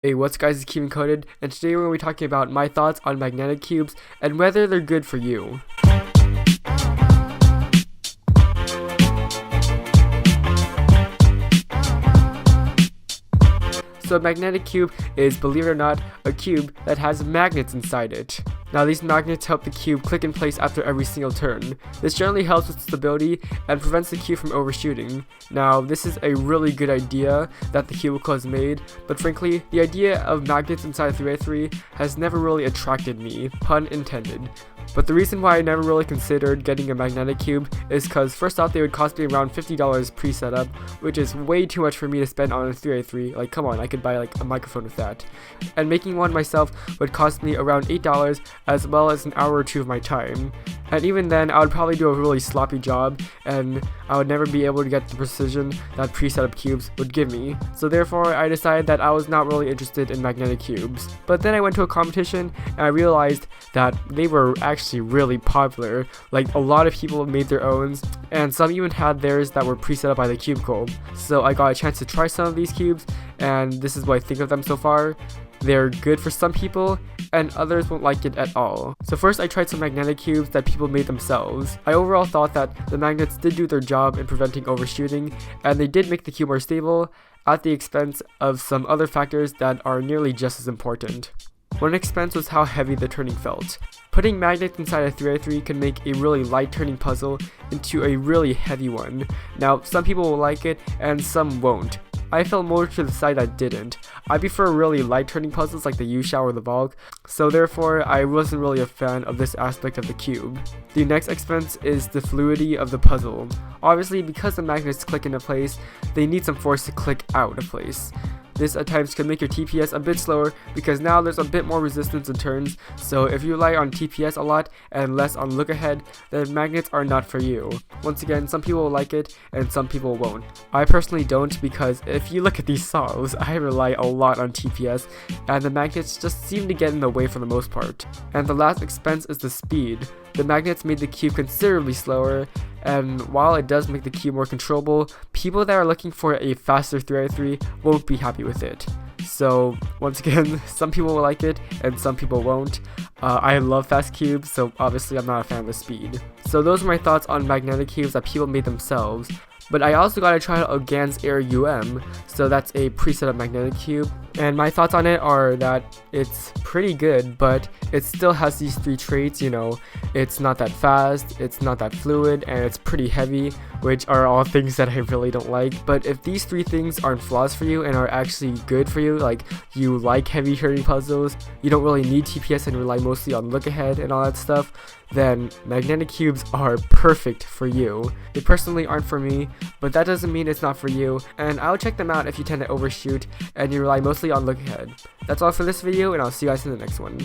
Hey, what's guys, it's Kevin Coded, and today we're going to be talking about my thoughts on magnetic cubes and whether they're good for you. So a magnetic cube is, believe it or not, a cube that has magnets inside it. Now these magnets help the cube click in place after every single turn. This generally helps with stability and prevents the cube from overshooting. Now this is a really good idea that the cubicle has made, but frankly, the idea of magnets inside 3x3 has never really attracted me, pun intended. But the reason why I never really considered getting a magnetic cube is because first off, they would cost me around $50 pre-setup, which is way too much for me to spend on a 3x3. Like, come on, I could buy like a microphone with that. And making one myself would cost me around $8, as well as an hour or two of my time. And even then, I would probably do a really sloppy job, and I would never be able to get the precision that pre-setup cubes would give me. So therefore, I decided that I was not really interested in magnetic cubes. But then I went to a competition, and I realized that they were actually really popular. Like, a lot of people made their own, and some even had theirs that were pre-set up by the cubicle. So I got a chance to try some of these cubes, and this is what I think of them so far. They're good for some people, and others won't like it at all. So first I tried some magnetic cubes that people made themselves. I overall thought that the magnets did do their job in preventing overshooting, and they did make the cube more stable at the expense of some other factors that are nearly just as important. One expense was how heavy the turning felt. Putting magnets inside a 3x3 can make a really light turning puzzle into a really heavy one. Now, some people will like it and some won't. I fell more to the side that didn't. I prefer really light turning puzzles like the U-Shell or the Vogue, so therefore I wasn't really a fan of this aspect of the cube. The next expense is the fluidity of the puzzle. Obviously, because the magnets click into place, they need some force to click out of place. This at times can make your TPS a bit slower because now there's a bit more resistance in turns, so if you rely on TPS a lot and less on look ahead, then magnets are not for you. Once again, some people will like it and some people won't. I personally don't, because if you look at these saws, I rely a lot on TPS and the magnets just seem to get in the way for the most part. And the last expense is the speed. The magnets made the cube considerably slower, and while it does make the cube more controllable, people that are looking for a faster 3x3 won't be happy with it. So once again, some people will like it and some people won't. I love fast cubes, so obviously I'm not a fan of the speed. So those are my thoughts on magnetic cubes that people made themselves. But I also got to try out a Gans Air UM, so that's a pre-set up magnetic cube. And my thoughts on it are that it's pretty good, but it still has these three traits, it's not that fast, it's not that fluid, and it's pretty heavy, which are all things that I really don't like. But if these three things aren't flaws for you and are actually good for you, like you like heavy turning puzzles, you don't really need TPS and rely mostly on look ahead and all that stuff, then magnetic cubes are perfect for you. They personally aren't for me, but that doesn't mean it's not for you, and I'll check them out if you tend to overshoot and you rely mostly on look ahead. That's all for this video, and I'll see you guys in the next one.